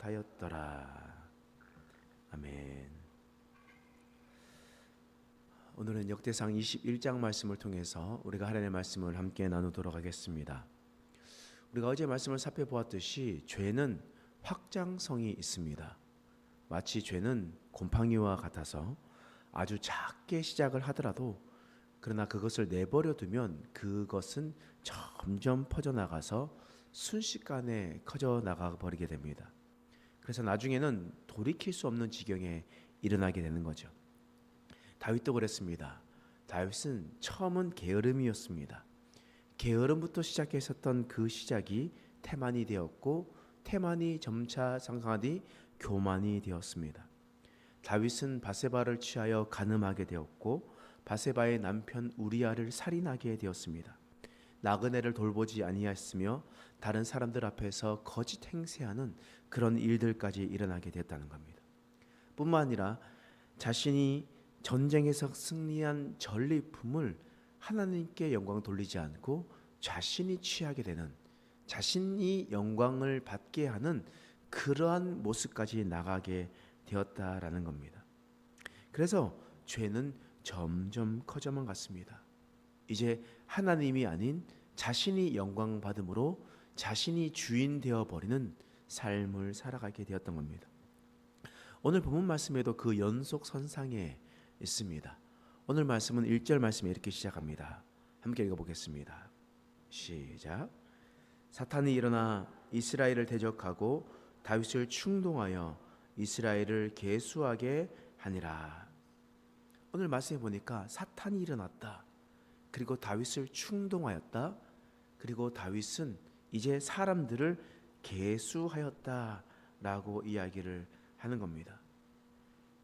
하였더라. 아멘. 오늘은 역대상 21장 말씀을 통해서 우리가 하나님의 말씀을 함께 나누도록 하겠습니다. 우리가 어제 말씀을 살펴보았듯이 죄는 확장성이 있습니다. 마치 죄는 곰팡이와 같아서 아주 작게 시작을 하더라도 그러나 그것을 내버려 두면 그것은 점점 퍼져나가서 순식간에 커져 나가 버리게 됩니다. 그래서 나중에는 돌이킬 수 없는 지경에 일어나게 되는 거죠. 다윗도 그랬습니다. 다윗은 처음은 게으름이었습니다. 게으름부터 시작했었던 그 시작이 태만이 되었고 태만이 점차 상승하니 교만이 되었습니다. 다윗은 바세바를 취하여 간음하게 되었고 바세바의 남편 우리아를 살인하게 되었습니다. 나그네를 돌보지 아니하였으며 다른 사람들 앞에서 거짓 행세하는 그런 일들까지 일어나게 됐다는 겁니다. 뿐만 아니라 자신이 전쟁에서 승리한 전리품을 하나님께 영광 돌리지 않고 자신이 취하게 되는, 자신이 영광을 받게 하는 그러한 모습까지 나가게 되었다라는 겁니다. 그래서 죄는 점점 커져만 갔습니다. 이제 하나님이 아닌 자신이 영광 받음으로 자신이 주인 되어 버리는 삶을 살아가게 되었던 겁니다. 오늘 본문 말씀에도 그 연속선상에 있습니다. 오늘 말씀은 1절 말씀에 이렇게 시작합니다. 함께 읽어보겠습니다. 시작. 사탄이 일어나 이스라엘을 대적하고 다윗을 충동하여 이스라엘을 계수하게 하니라. 오늘 말씀해 보니까 사탄이 일어났다. 그리고 다윗을 충동하였다. 그리고 다윗은 이제 사람들을 계수하였다라고 이야기를 하는 겁니다.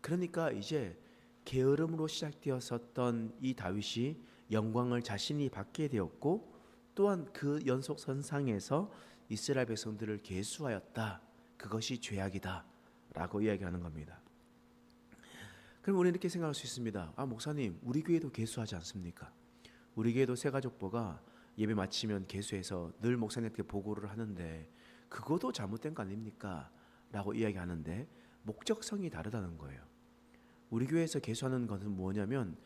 그러니까 이제 게으름으로 시작되었었던 이 다윗이 영광을 자신이 받게 되었고 또한 그 연속선상에서 이스라엘 백성들을 계수하였다. 그것이 죄악이다 라고 이야기하는 겁니다. 그럼 우리는 이렇게 생각할 수 있습니다. 목사님, 우리 교회도 계수하지 않습니까? 우리 교회도 새가족보가 예배 마치면 계수해서 늘 목사님께 보고를 하는데 그것도 잘못된 거 아닙니까? 라고 이야기하는데 목적성이 다르다는 거예요. 우리 교회에서 계수하는 것은 뭐냐면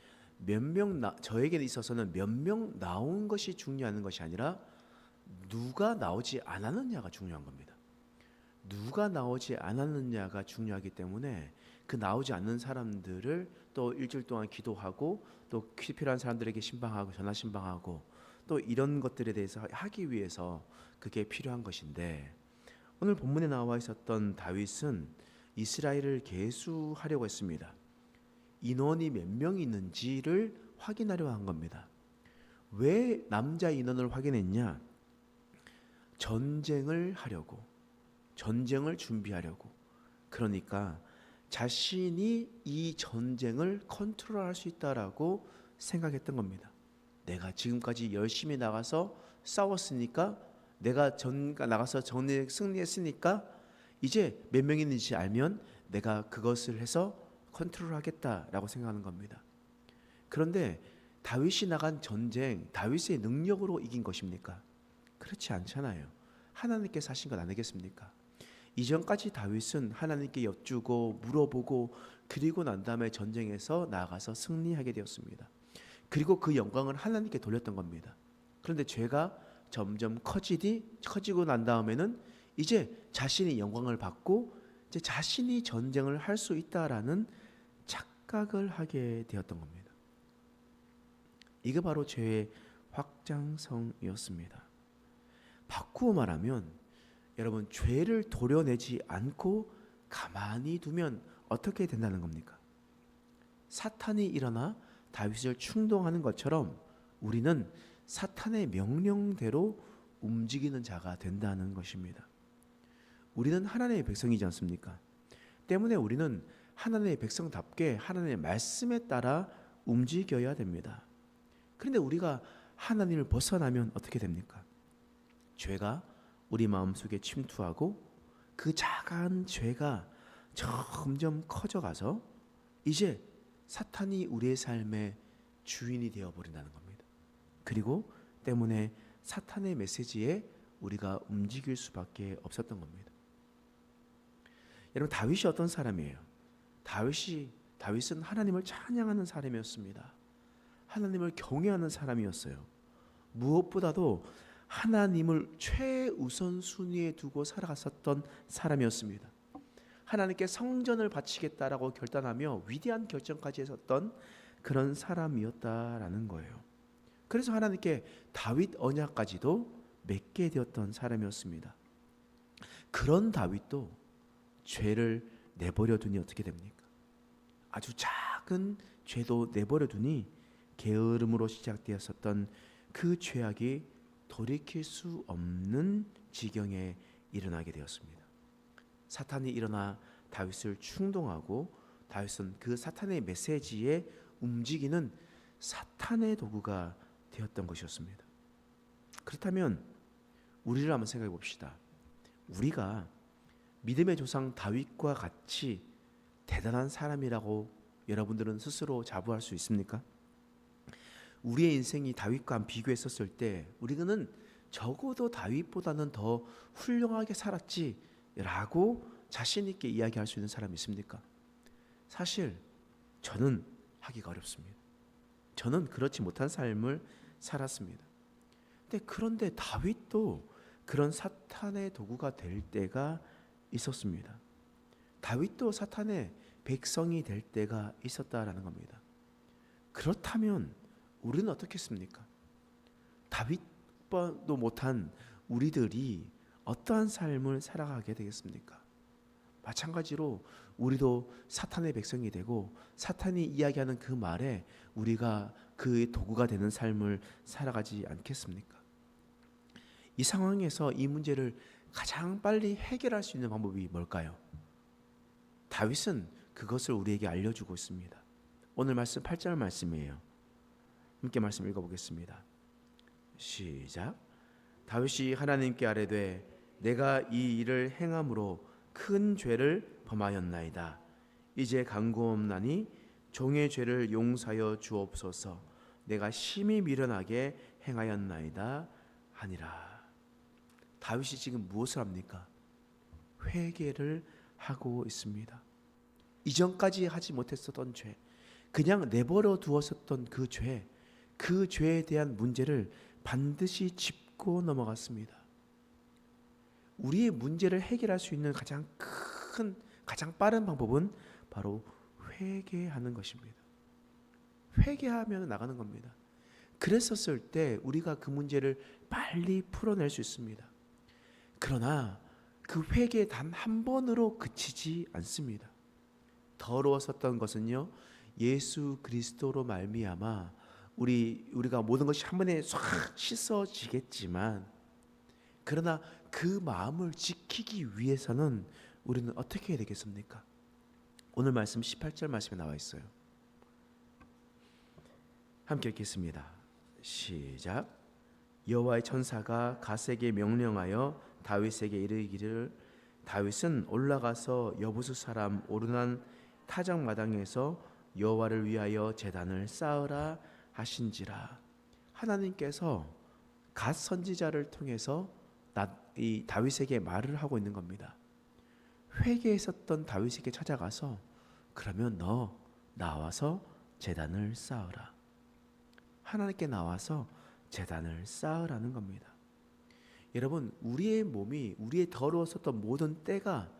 저에게 있어서는 몇 명 나온 것이 중요한 것이 아니라 누가 나오지 않았느냐가 중요한 겁니다. 누가 나오지 않았느냐가 중요하기 때문에 그 나오지 않는 사람들을 또 일주일 동안 기도하고 또 필요한 사람들에게 신방하고 전화 신방하고 또 이런 것들에 대해서 하기 위해서 그게 필요한 것인데, 오늘 본문에 나와 있었던 다윗은 이스라엘을 계수하려고 했습니다. 인원이 몇 명이 있는지를 확인하려 한 겁니다. 왜 남자 인원을 확인했냐? 전쟁을 하려고, 전쟁을 준비하려고. 그러니까 자신이 이 전쟁을 컨트롤할 수 있다라고 생각했던 겁니다. 내가 지금까지 열심히 나가서 싸웠으니까, 내가 나가서 승리했으니까 이제 몇 명이 있는지 알면 내가 그것을 해서 컨트롤하겠다라고 생각하는 겁니다. 그런데 다윗이 나간 전쟁, 다윗의 능력으로 이긴 것입니까? 그렇지 않잖아요. 하나님께서 하신 것 아니겠습니까? 이전까지 다윗은 하나님께 여쭈고 물어보고 그리고 난 다음에 전쟁에서 나가서 승리하게 되었습니다. 그리고 그 영광을 하나님께 돌렸던 겁니다. 그런데 죄가 점점 커지고 난 다음에는 이제 자신이 영광을 받고 이제 자신이 전쟁을 할 수 있다라는 착각을 하게 되었던 겁니다. 이게 바로 죄의 확장성이었습니다. 바꾸어 말하면 여러분, 죄를 도려내지 않고 가만히 두면 어떻게 된다는 겁니까? 사탄이 일어나 다윗을 충동하는 것처럼 우리는 사탄의 명령대로 움직이는 자가 된다는 것입니다. 우리는 하나님의 백성이지 않습니까? 때문에 우리는 하나님의 백성답게 하나님의 말씀에 따라 움직여야 됩니다. 그런데 우리가 하나님을 벗어나면 어떻게 됩니까? 죄가 우리 마음속에 침투하고 그 작은 죄가 점점 커져가서 이제 사탄이 우리의 삶의 주인이 되어버린다는 겁니다. 그리고 때문에 사탄의 메시지에 우리가 움직일 수밖에 없었던 겁니다. 여러분, 다윗이 어떤 사람이에요? 다윗은 하나님을 찬양하는 사람이었습니다. 하나님을 경외하는 사람이었어요. 무엇보다도 하나님을 최우선 순위에 두고 살아갔었던 사람이었습니다. 하나님께 성전을 바치겠다라고 결단하며 위대한 결정까지 했었던 그런 사람이었다라는 거예요. 그래서 하나님께 다윗 언약까지도 맺게 되었던 사람이었습니다. 그런 다윗도 죄를 내버려 두니 어떻게 됩니까? 아주 작은 죄도 내버려 두니 게으름으로 시작되었었던 그 죄악이 돌이킬 수 없는 지경에 일어나게 되었습니다. 사탄이 일어나 다윗을 충동하고 다윗은 그 사탄의 메시지에 움직이는 사탄의 도구가 되었던 것이었습니다. 그렇다면 우리를 한번 생각해 봅시다. 우리가 믿음의 조상 다윗과 같이 대단한 사람이라고 여러분들은 스스로 자부할 수 있습니까? 우리의 인생이 다윗과 비교했었을 때 우리는 적어도 다윗보다는 더 훌륭하게 살았지라고 자신 있게 이야기할 수 있는 사람이 있습니까? 사실 저는 하기가 어렵습니다. 저는 그렇지 못한 삶을 살았습니다. 그런데 다윗도 그런 사탄의 도구가 될 때가 있었습니다. 다윗도 사탄의 백성이 될 때가 있었다라는 겁니다. 그렇다면 우리는 어떻겠습니까? 다윗도 못한 우리들이 어떠한 삶을 살아가게 되겠습니까? 마찬가지로 우리도 사탄의 백성이 되고 사탄이 이야기하는 그 말에 우리가 그 도구가 되는 삶을 살아가지 않겠습니까? 이 상황에서 이 문제를 가장 빨리 해결할 수 있는 방법이 뭘까요? 다윗은 그것을 우리에게 알려주고 있습니다. 오늘 말씀 8절 말씀이에요. 함께 말씀 읽어보겠습니다. 시작. 다윗이 하나님께 아뢰되 내가 이 일을 행함으로 큰 죄를 범하였나이다. 이제 간구옵나니 종의 죄를 용서하여 주옵소서. 내가 심히 미련하게 행하였나이다 하니라. 다윗이 지금 무엇을 합니까? 회개를 하고 있습니다. 이전까지 하지 못했었던 죄, 그냥 내버려 두었었던 그 죄에 대한 문제를 반드시 짚고 넘어갔습니다. 우리의 문제를 해결할 수 있는 가장 빠른 방법은 바로 회개하는 것입니다. 회개하면 나가는 겁니다. 그랬었을 때 우리가 그 문제를 빨리 풀어낼 수 있습니다. 그러나 그 회개 단 한 번으로 그치지 않습니다. 더러웠었던 것은요, 예수 그리스도로 말미암아 우리가 모든 것이 한 번에 싹 씻어지겠지만, 그러나 그 마음을 지키기 위해서는 우리는 어떻게 해야 되겠습니까? 오늘 말씀 18절 말씀에 나와 있어요. 함께 읽겠습니다. 시작. 여호와의 천사가 갓에게 명령하여 다윗에게 이르기를 다윗은 올라가서 여부수 사람 오르난 타작마당에서 여호와를 위하여 제단을 쌓으라 하신지라. 하나님께서 갓 선지자를 통해서 이 다윗에게 말을 하고 있는 겁니다. 회개했었던 다윗에게 찾아가서 그러면 너 나와서 제단을 쌓으라. 하나님께 나와서 제단을 쌓으라는 겁니다. 여러분, 우리의 몸이 우리의 더러웠었던 모든 때가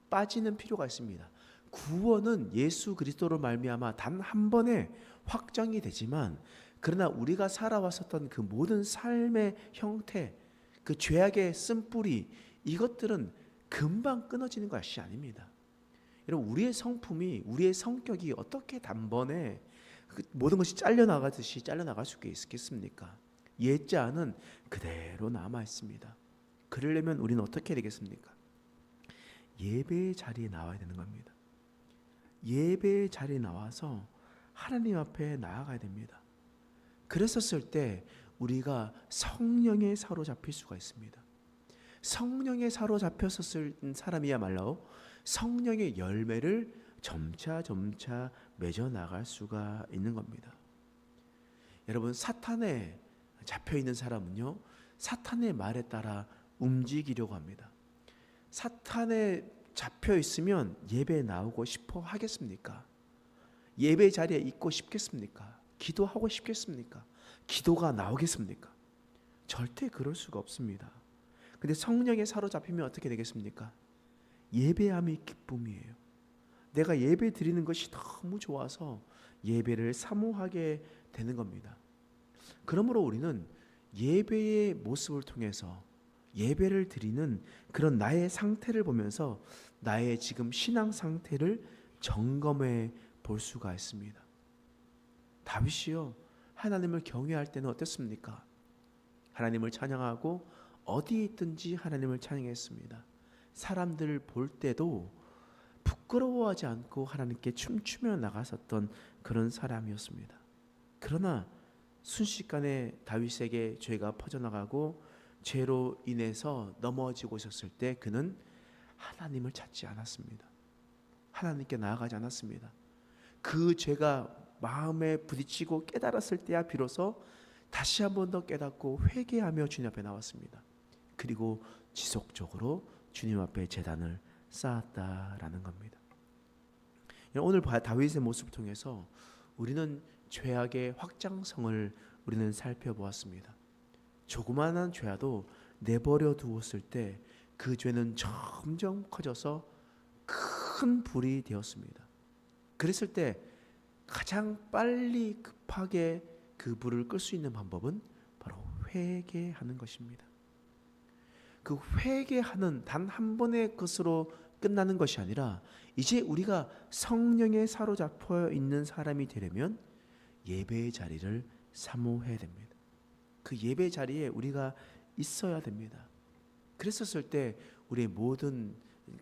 빠지는 필요가 있습니다. 구원은 예수 그리스도로 말미암아 단 한 번에 확정이 되지만, 그러나 우리가 살아왔었던 그 모든 삶의 형태, 그 죄악의 쓴뿌리, 이것들은 금방 끊어지는 것이 아닙니다. 여러분, 우리의 성품이, 우리의 성격이 어떻게 단번에 모든 것이 잘려나가듯이 잘려나갈 수 있겠습니까? 옛자는 그대로 남아 있습니다. 그러려면 우리는 어떻게 해야 되겠습니까? 예배의 자리에 나와야 되는 겁니다. 예배의 자리에 나와서 하나님 앞에 나아가야 됩니다. 그랬었을 때 우리가 성령에 사로잡힐 수가 있습니다. 성령에 사로잡혔었을 사람이야말로 성령의 열매를 점차 맺어 나갈 수가 있는 겁니다. 여러분, 사탄에 잡혀 있는 사람은요, 사탄의 말에 따라 움직이려고 합니다. 사탄의 잡혀 있으면 예배 나오고 싶어 하겠습니까? 예배 자리에 있고 싶겠습니까? 기도하고 싶겠습니까? 기도가 나오겠습니까? 절대 그럴 수가 없습니다. 근데 성령에 사로잡히면 어떻게 되겠습니까? 예배함이 기쁨이에요. 내가 예배 드리는 것이 너무 좋아서 예배를 사모하게 되는 겁니다. 그러므로 우리는 예배의 모습을 통해서 예배를 드리는 그런 나의 상태를 보면서 나의 지금 신앙 상태를 점검해 볼 수가 있습니다. 다윗이요, 하나님을 경외할 때는 어땠습니까? 하나님을 찬양하고 어디에 있든지 하나님을 찬양했습니다. 사람들 볼 때도 부끄러워하지 않고 하나님께 춤추며 나갔었던 그런 사람이었습니다. 그러나 순식간에 다윗에게 죄가 퍼져나가고 죄로 인해서 넘어지고 있었을 때 그는 하나님을 찾지 않았습니다. 하나님께 나아가지 않았습니다. 그 죄가 마음에 부딪히고 깨달았을 때야 비로소 다시 한 번 더 깨닫고 회개하며 주님 앞에 나왔습니다. 그리고 지속적으로 주님 앞에 제단을 쌓았다라는 겁니다. 오늘 다윗의 모습을 통해서 우리는 죄악의 확장성을 우리는 살펴보았습니다. 조그마한 죄도 내버려 두었을 때 그 죄는 점점 커져서 큰 불이 되었습니다. 그랬을 때 가장 빨리 급하게 그 불을 끌 수 있는 방법은 바로 회개하는 것입니다. 그 회개하는 단 한 번의 것으로 끝나는 것이 아니라 이제 우리가 성령에 사로잡혀 있는 사람이 되려면 예배의 자리를 사모해야 됩니다. 그 예배 자리에 우리가 있어야 됩니다. 그랬었을 때 우리의 모든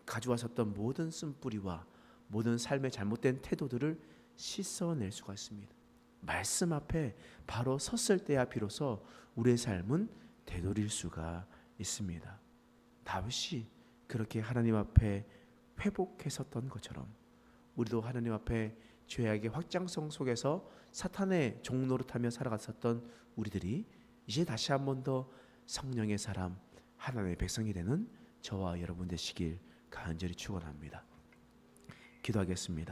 가져왔었던 모든 쓴뿌리와 모든 삶의 잘못된 태도들을 씻어낼 수가 있습니다. 말씀 앞에 바로 섰을 때야 비로소 우리의 삶은 되돌릴 수가 있습니다. 다윗이 그렇게 하나님 앞에 회복했었던 것처럼 우리도 하나님 앞에 죄악의 확장성 속에서 사탄의 종노릇하며 살아갔었던 우리들이 이제 다시 한 번 더 성령의 사람, 하나님의 백성이 되는 저와 여러분 되시길 간절히 축원합니다. 기도하겠습니다.